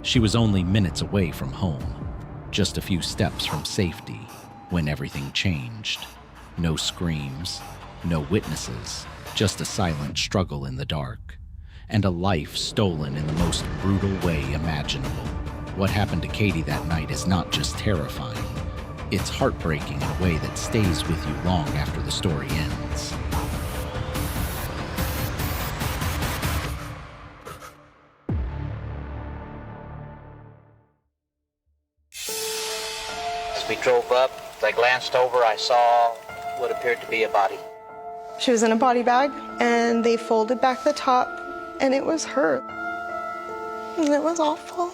She was only minutes away from home, just a few steps from safety, when everything changed. No screams, no witnesses, just a silent struggle in the dark, and a life stolen in the most brutal way imaginable. What happened to Katie that night is not just terrifying, it's heartbreaking in a way that stays with you long after the story ends. As we drove up, as I glanced over, I saw what appeared to be a body. She was in a body bag, and they folded back the top, and it was her. And it was awful.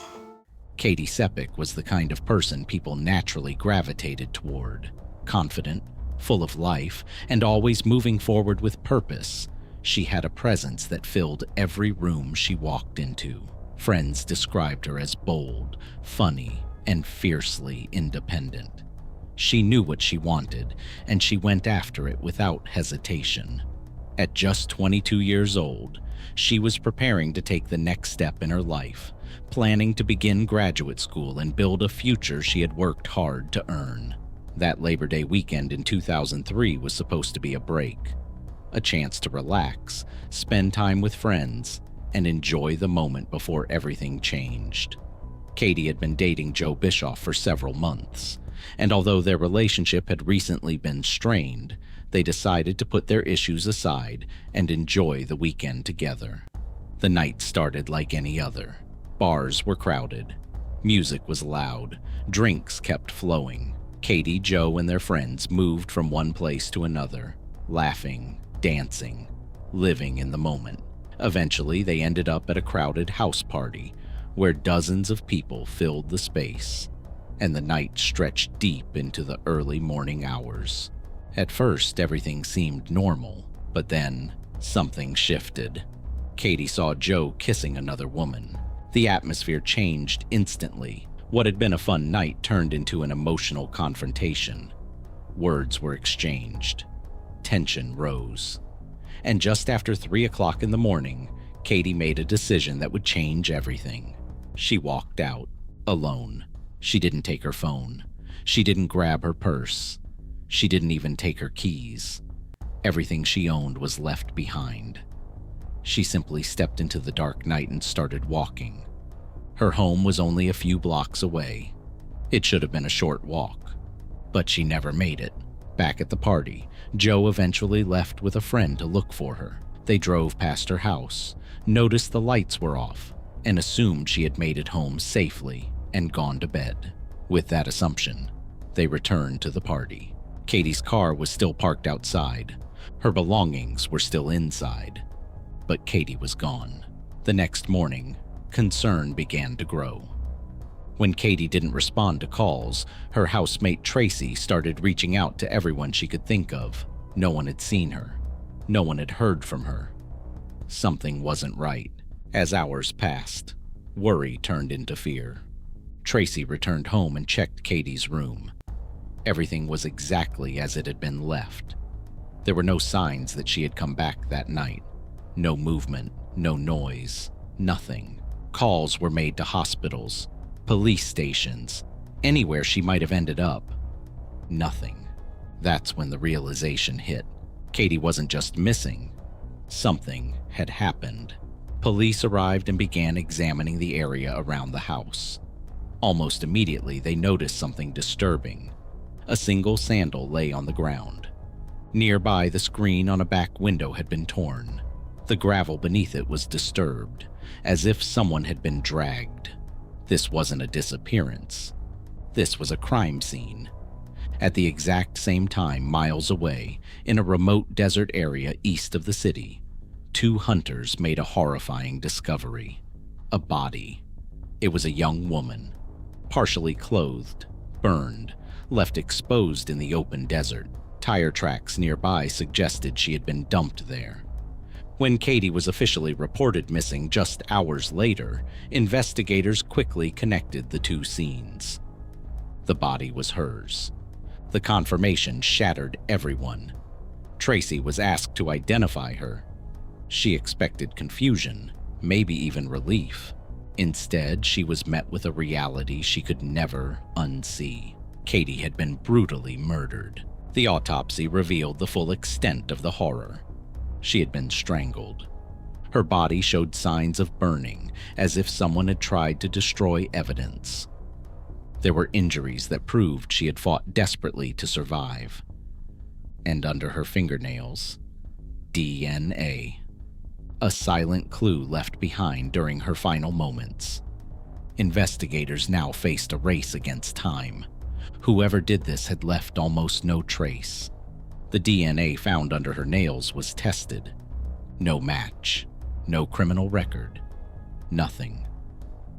Katie Sepic was the kind of person people naturally gravitated toward. Confident, full of life, and always moving forward with purpose. She had a presence that filled every room she walked into. Friends described her as bold, funny, and fiercely independent. She knew what she wanted, and she went after it without hesitation. At just 22 years old, she was preparing to take the next step in her life, planning to begin graduate school and build a future she had worked hard to earn. That Labor Day weekend in 2003 was supposed to be a break, a chance to relax, spend time with friends, and enjoy the moment before everything changed. Katie had been dating Joe Bischoff for several months, and although their relationship had recently been strained, they decided to put their issues aside and enjoy the weekend together. The night started like any other. Bars were crowded. Music was loud. Drinks kept flowing. Katie, Joe, and their friends moved from one place to another, laughing, dancing, living in the moment. Eventually, they ended up at a crowded house party where dozens of people filled the space, and the night stretched deep into the early morning hours. At first, everything seemed normal, but then something shifted. Katie saw Joe kissing another woman. The atmosphere changed instantly. What had been a fun night turned into an emotional confrontation. Words were exchanged. Tension rose. And just after 3 o'clock in the morning, Katie made a decision that would change everything. She walked out, alone. She didn't take her phone. She didn't grab her purse. She didn't even take her keys. Everything she owned was left behind. She simply stepped into the dark night and started walking. Her home was only a few blocks away. It should have been a short walk, but she never made it. Back at the party, Joe eventually left with a friend to look for her. They drove past her house, noticed the lights were off, and assumed she had made it home safely and gone to bed. With that assumption, they returned to the party. Katie's car was still parked outside. Her belongings were still inside. But Katie was gone. The next morning, concern began to grow. When Katie didn't respond to calls, her housemate Tracy started reaching out to everyone she could think of. No one had seen her. No one had heard from her. Something wasn't right. As hours passed, worry turned into fear. Tracy returned home and checked Katie's room. Everything was exactly as it had been left. There were no signs that she had come back that night. No movement, no noise, nothing. Calls were made to hospitals, police stations, anywhere she might have ended up. Nothing. That's when the realization hit. Katie wasn't just missing. Something had happened. Police arrived and began examining the area around the house. Almost immediately, they noticed something disturbing. A single sandal lay on the ground. Nearby, the screen on a back window had been torn. The gravel beneath it was disturbed, as if someone had been dragged. This wasn't a disappearance. This was a crime scene. At the exact same time, miles away, in a remote desert area east of the city, 2 hunters made a horrifying discovery. A body. It was a young woman, partially clothed, burned, left exposed in the open desert. Tire tracks nearby suggested she had been dumped there. When Katie was officially reported missing just hours later, investigators quickly connected the 2 scenes. The body was hers. The confirmation shattered everyone. Tracy was asked to identify her. She expected confusion, maybe even relief. Instead, she was met with a reality she could never unsee. Katie had been brutally murdered. The autopsy revealed the full extent of the horror. She had been strangled. Her body showed signs of burning, as if someone had tried to destroy evidence. There were injuries that proved she had fought desperately to survive. And under her fingernails, DNA. A silent clue left behind during her final moments. Investigators now faced a race against time. Whoever did this had left almost no trace. The DNA found under her nails was tested. No match, no criminal record, nothing.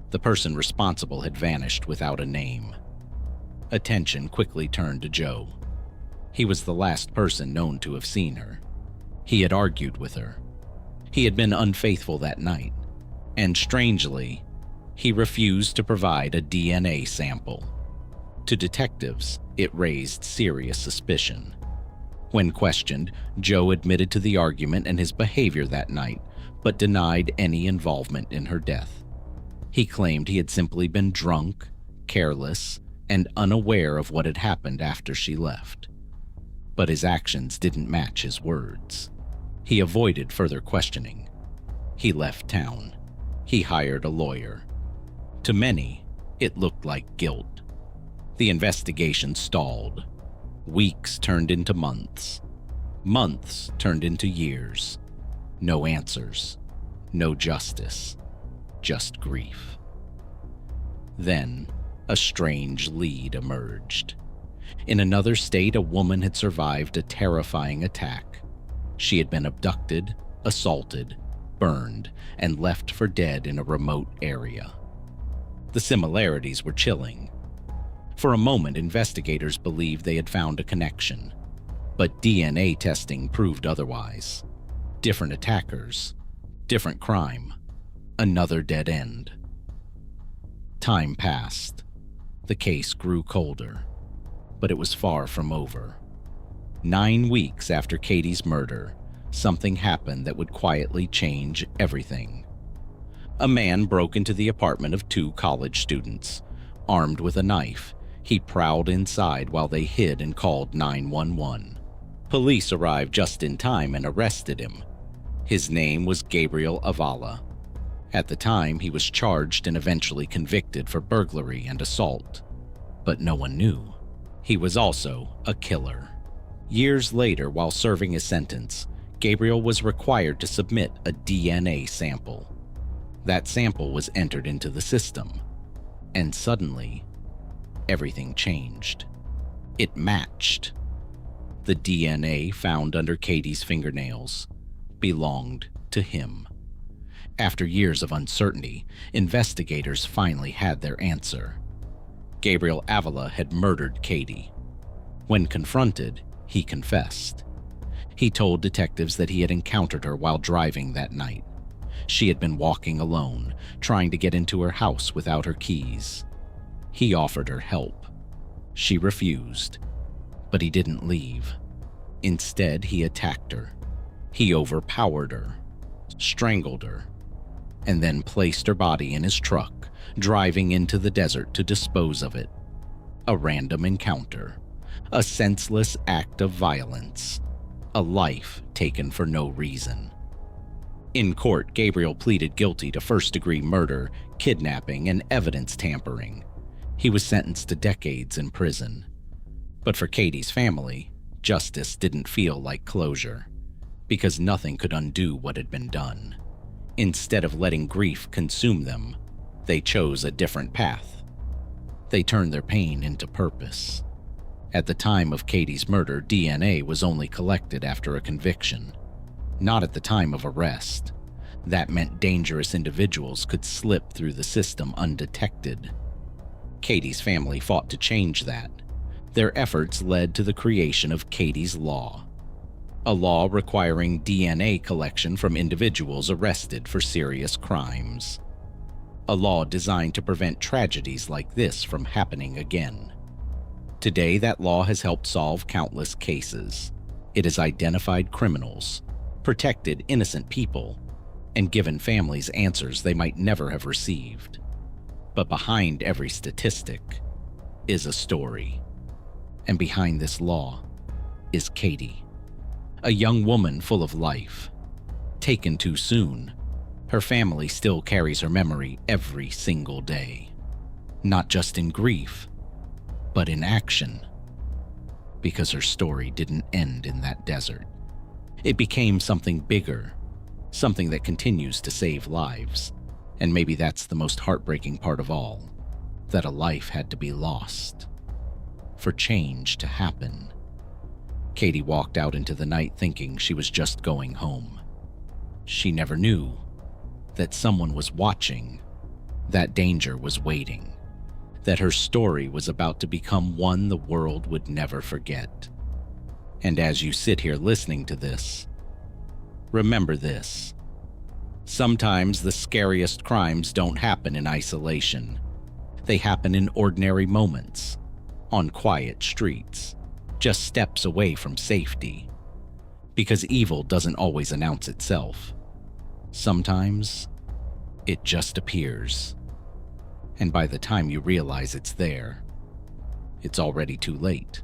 The person responsible had vanished without a name. Attention quickly turned to Joe. He was the last person known to have seen her. He had argued with her. He had been unfaithful that night, and strangely, he refused to provide a DNA sample. To detectives, it raised serious suspicion. When questioned, Joe admitted to the argument and his behavior that night, but denied any involvement in her death. He claimed he had simply been drunk, careless, and unaware of what had happened after she left. But his actions didn't match his words. He avoided further questioning. He left town. He hired a lawyer. To many, it looked like guilt. The investigation stalled. Weeks turned into months. Months turned into years. No answers. No justice. Just grief. Then, a strange lead emerged. In another state, a woman had survived a terrifying attack. She had been abducted, assaulted, burned, and left for dead in a remote area. The similarities were chilling. For a moment, investigators believed they had found a connection, but DNA testing proved otherwise. Different attackers, different crime, another dead end. Time passed. The case grew colder, but it was far from over. 9 weeks after Katie's murder, something happened that would quietly change everything. A man broke into the apartment of 2 college students. Armed with a knife, he prowled inside while they hid and called 911. Police arrived just in time and arrested him. His name was Gabriel Avala. At the time, he was charged and eventually convicted for burglary and assault. But no one knew. He was also a killer. Years later, while serving his sentence, Gabriel was required to submit a DNA sample. That sample was entered into the system, and suddenly, everything changed. It matched. The DNA found under Katie's fingernails belonged to him. After years of uncertainty, investigators finally had their answer. Gabriel Avala had murdered Katie. When confronted, he confessed. He told detectives that he had encountered her while driving that night. She had been walking alone, trying to get into her house without her keys. He offered her help. She refused, but he didn't leave. Instead, he attacked her. He overpowered her, strangled her, and then placed her body in his truck, driving into the desert to dispose of it. A random encounter. A senseless act of violence. A life taken for no reason. In court, Gabriel pleaded guilty to first-degree murder, kidnapping, and evidence tampering. He was sentenced to decades in prison. But for Katie's family, justice didn't feel like closure, because nothing could undo what had been done. Instead of letting grief consume them, they chose a different path. They turned their pain into purpose. At the time of Katie's murder, DNA was only collected after a conviction, not at the time of arrest. That meant dangerous individuals could slip through the system undetected. Katie's family fought to change that. Their efforts led to the creation of Katie's Law, a law requiring DNA collection from individuals arrested for serious crimes. A law designed to prevent tragedies like this from happening again. Today, that law has helped solve countless cases. It has identified criminals, protected innocent people, and given families answers they might never have received. But behind every statistic is a story. And behind this law is Katie, a young woman full of life. Taken too soon, her family still carries her memory every single day. Not just in grief, but in action. Because her story didn't end in that desert. It became something bigger, something that continues to save lives. And maybe that's the most heartbreaking part of all, that a life had to be lost for change to happen. Katie walked out into the night thinking she was just going home. She never knew that someone was watching, that danger was waiting, that her story was about to become one the world would never forget. And as you sit here listening to this, remember this. Sometimes the scariest crimes don't happen in isolation. They happen in ordinary moments, on quiet streets, just steps away from safety. Because evil doesn't always announce itself. Sometimes it just appears. And by the time you realize it's there, it's already too late.